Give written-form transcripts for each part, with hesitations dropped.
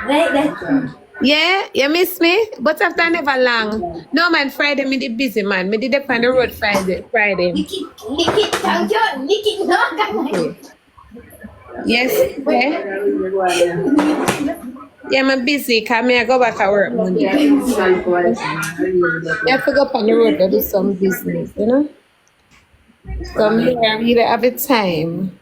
Right that. Yeah, you miss me? But after never long. No man, Friday me did busy man. Me did up on the road Friday. Lick it, thank you. Lick it, no, Okay. Yes, okay. Yeah, I'm busy. Come here, go back to work Monday. Yeah, I have to go up on the road to do some business, you know? So me I really have the time.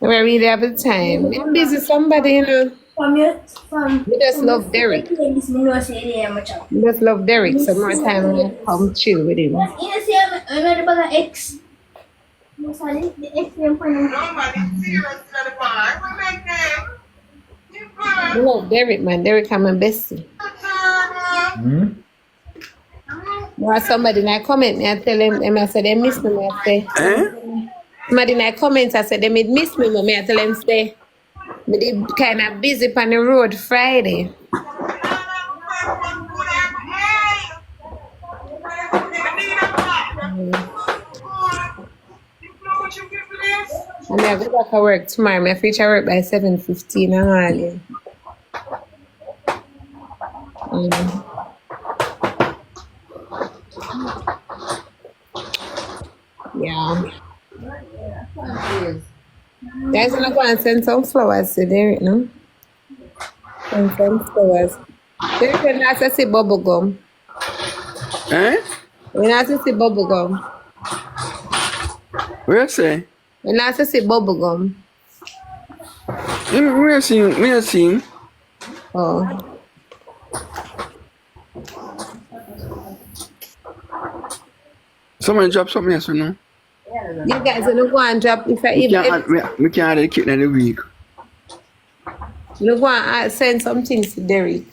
I really have the time. I'm busy somebody, you know. We just from your love foot, I Derrick. play this minnow say I'm a child. We just love Derrick. So Miss more time I come chill with him. But in a say I'm not about X. Most of the X name for them. I love Derrick, man. Derrick I'm my bestie. Or somebody in a comment me, I tell them I said they miss me, I say. Somebody in a comment I said they made miss me, me I tell them say. But they kind of busy on the road Friday. And I go back to work tomorrow. I finish work by 7:15 in the morning. Yeah. Guys, I'm going to send some flowers to Derrick, no? Send some flowers. Derrick, you're not to see bubble gum. You're not to see bubble gum. Where you say? You're not to see bubble gum. Where you seen? Oh. Someone drop something else, you know? You guys are not going to drop if I We even can't add the kitten in the week. you go and send some things to Derrick.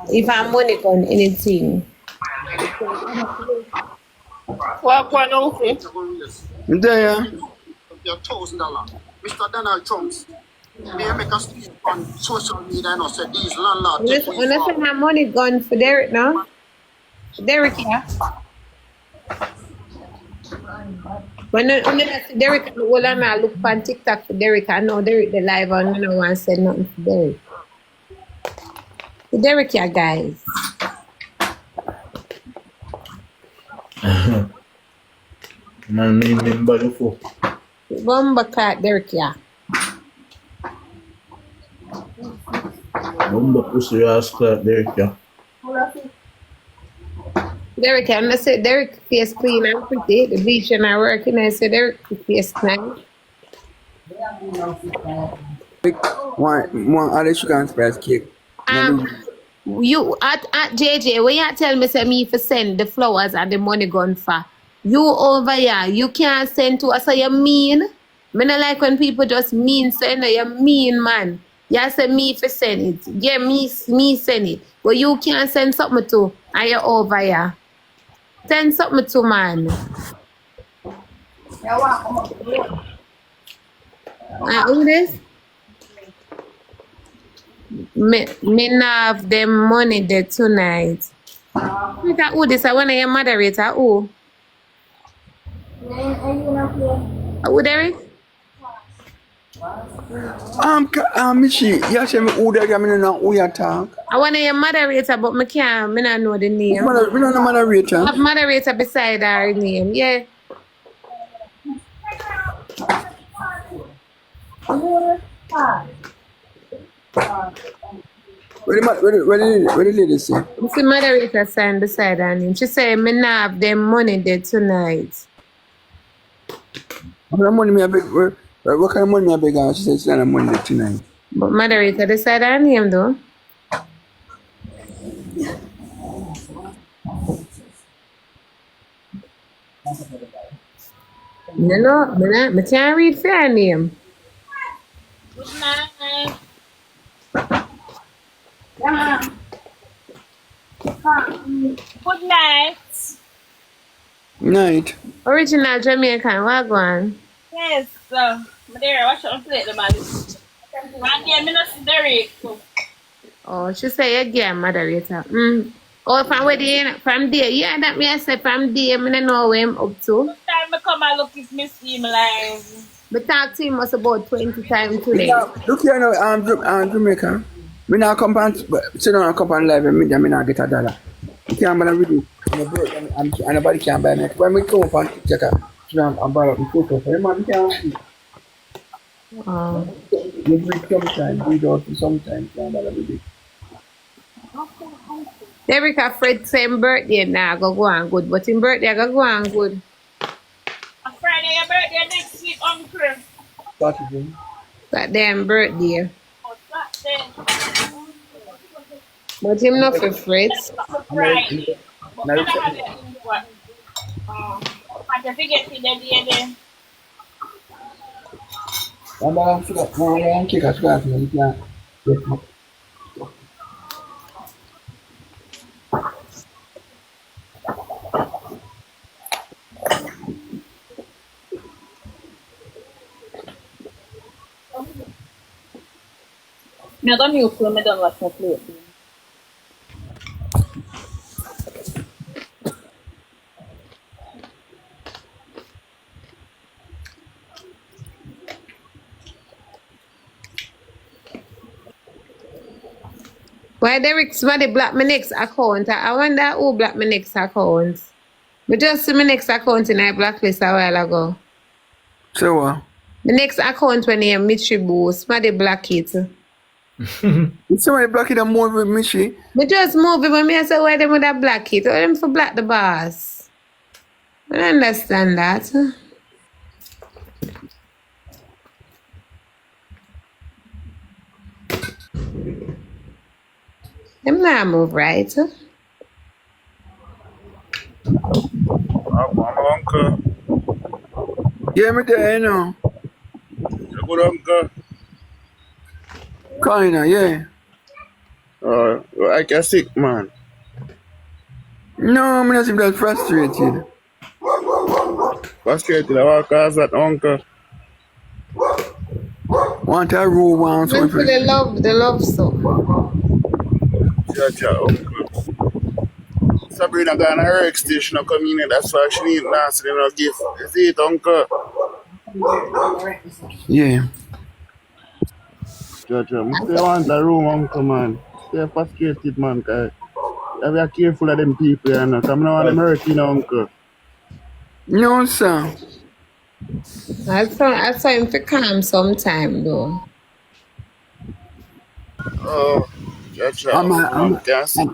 If I'm money on anything. What going on? You there, yeah? $1,000. Mr. Donald Trump's they make us speak on social media and say these landlords take we Unless I from. have money gone for Derrick now. Derrick, yeah. When I see Derrick, well, I look on TikTok for Derrick. I know Derrick the live and I don't want to say nothing for Derrick. For Derrick, yeah, guys. Man, me remember you for. Bomba cat Derrick, yeah. Remember pussy ass clock there, yeah. Derrick, and I said Derrick face clean and pretty. The beach and I work and I said Derrick face nice. One other sugar and spice cake. You at JJ, when you tell me say me for send the flowers and the money gone for you over here, you can't send to us. So you mean? Me not like when people just mean so you know you mean man. You say me for send it. Yeah, me send it. But you can't send something to and you over here. Send something to man. Who this? Me not have them money there tonight. Who this? I want to moderator. Who? Who Derrick? Michi, you say me who there, I mean, who you talk. I want to moderator, but me can't. Me not know the name. We don't know moderator. I have moderator beside our name. Yeah. What the lady say? You see moderator sign beside her name. She say me not have them money there tonight. What kind of money me a beg? What kind of money me a beg her? She said she don't have money there tonight. But moderator beside her name though. No, me can't read for her name. Good night. Good night. Night. Original Jamaican, what go on? Yes, Madeira, watch out plate the man. And yeah, me not see Derrick. Oh, she say again, moderator. Oh, from where they from there. Yeah, that me I say from there, me don't know where I'm up to. Time I come and look if me see him live. But talk to him was about 20 times today. Look here now, Jamaica. Me now come and sit down and come and live and me not get $1. You can't buy with it. And nobody can buy me. When me come up and check out, I'm buy up the photo for him, man, can't. You do it sometimes, do it out sometimes, can't buy with it. Derrick a Fred say him birthday now go on good, but him birthday go on good. On Friday, your birthday next week, Uncle. Saturday. That damn birthday. Oh, Saturday. But him not for Fritz. Friday. But Now, I don't have that info. I can forget it then. I'm going to kick a scratch and you can't get it. I don't new film, I don't watch my plate. Why Derrick somebody block my next account? I wonder who blocked my next account. But just see my next account in my blacklist a while ago. So what? The next account when you Mitchie Boo, somebody block it. If somebody block it and move with me, she. But just move it when me I say why them would have block it. Or them for block the boss. I don't understand that. Them not move right. I'm uncle. Yeah, me there, you know. You good uncle? Kinda, yeah. I get sick, man. No, I'm not even that frustrated. Frustrated, I want to cause that uncle. Want a room, want Them for something. the love song. Yeah, uncle. Sabrina got on her ex station come in, that's why she need Nancy in her gift. Is it, uncle? Yeah. Judge, I still want a room, uncle, man. Stay frustrated, man, cause I be careful of them people, you know. Come now, them hurting, uncle. No, sir. I saw him for calm sometime though. Oh, judge, On man, can't see.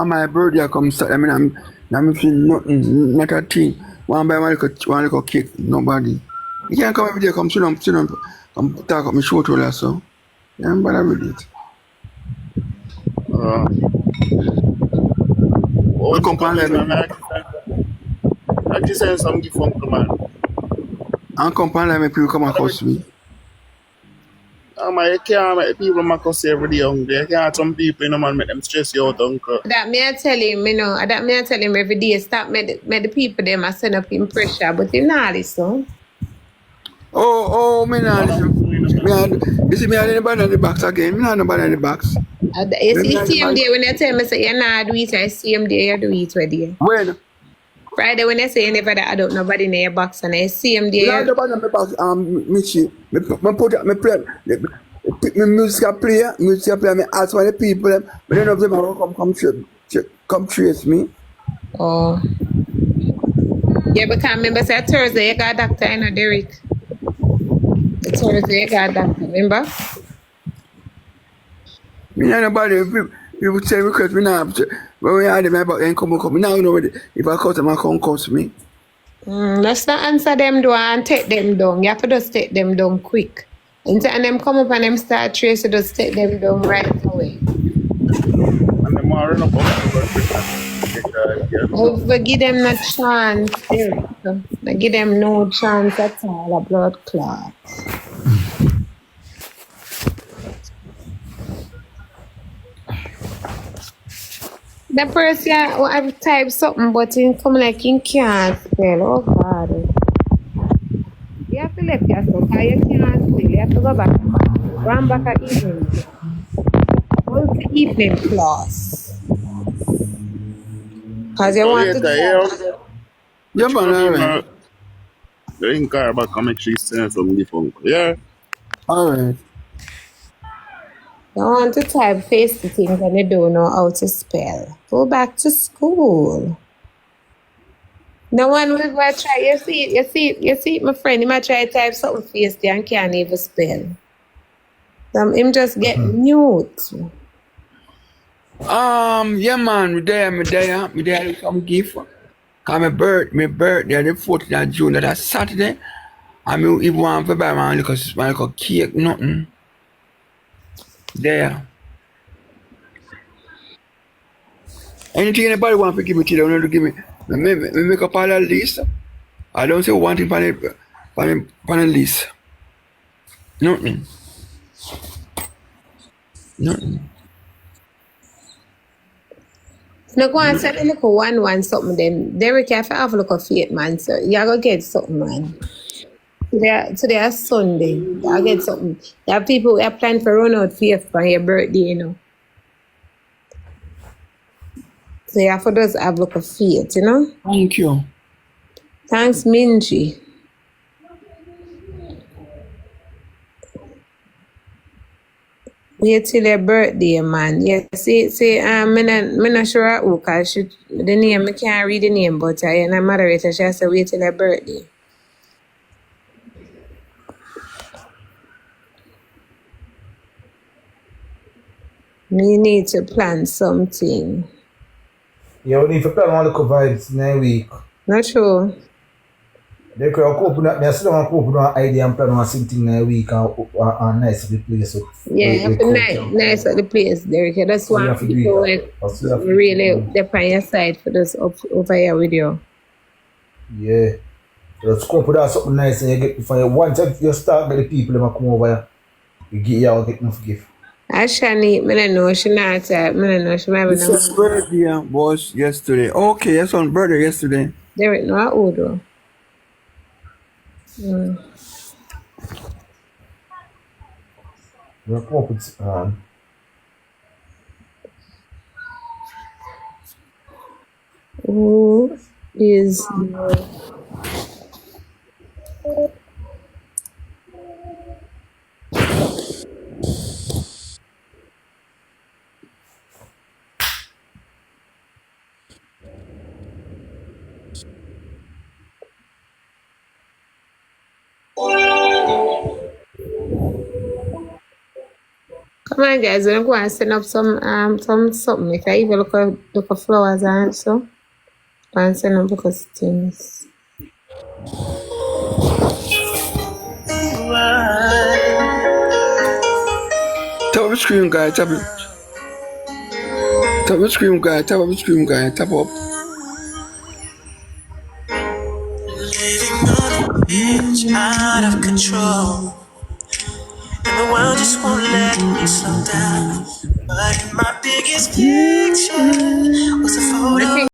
my birthday, I come start. I mean, I'm feeling nothing, not a thing. One by one little cake, nobody. You can't come every day, come sit down, come talk up my shoulder, so. Yeah, I'm bad with it. Oh, come on, let me. I just send some gift, uncle, man. And come and let me people come and curse me. Man, you can't make people make us every day hungry. You can't some people, you know, man, make them stress you out, uncle. That me I tell him, you know, that me I tell him every day, stop make the people them I send up him pressure, but he not listen. Me not listen. You see me anybody in the box again. Me not nobody in the box. You see him there when they tell me say you not do it, I see him there, you do it with you. When? Friday when they say you never that I don't nobody in your box and I see him there. No, nobody in the box. Michi, me put up, me play. Me music player, me ask for the people, but none of them are come trace me. Oh. Yeah, because remember say Thursday you got a doctor, you know, Derrick. Thursday you got a doctor, remember? Me not nobody. People say request me now. When we had them about them come. Me now know if I cut them, I can't cut me. Let's not answer them though and take them down. You have to just take them down quick. And them come up and them start tracing, just take them down right away. And them are run up We give them no chance, Derrick. We give them no chance at all, a blood clot. The person will have type something, but he come like he can't spell. Oh God. You have to left yourself, because you can't spell. You have to go back. Run back at evening. Go to evening class. Because you want to. Yeah, man, alright. The ring car back and make sure you send some gift, uncle. Yeah? Alright. You want to type face the things and you don't know how to spell. Go back to school. No one will go try. You see it, my friend. He might try to type something face there and can't even spell. Him just get mute. Yeah, man, me there, some gift. Cause my birthday, the 14th of June, that's Saturday. I mean, if one for buy my little cake, nothing. There. Anything anybody want to give me today, don't to give me. Me make up all the list. I don't say one thing on the list. Nothing. Nothing. No go and send a little one something then. Derrick, you have to have a look of faith, man. So you gotta get something, man. Today is Sunday. You get something. There are people who are planning for run out faith for your birthday, you know. So you have to just have a look of faith, you know? Thank you. Thanks, Minji. Wait till your birthday, man. Yeah, see, I'm not sure who, cause the name, I can't read the name, but I am a moderator. She said wait till your birthday. We need to plan something. Yeah, we need to plan all the vibes next week. Not sure. They could open up, I still want to open up idea and plan on something next week and nice the place. Yeah, nice at the place, Derrick. I just want people really they're on your side for this over here with you. Yeah. Let's go put out something nice and you get for you. Once you start with the people that come over here, you get y'all get enough gift. Ashani, I don't know, she not I don't know, she might be It's your birthday was yesterday. Okay, yes, on birthday yesterday. Derrick, no, I would do. We'll come up with Who is come on, guys, we're going to set up some something. If I even look at flowers and so, and send up look at things. Tap up the screen, guy. Tap up the screen, guy. Tap up the screen, guy. Tap up. Living on the edge, out of control, and the world just won't let me slow down. But my biggest picture was a photo.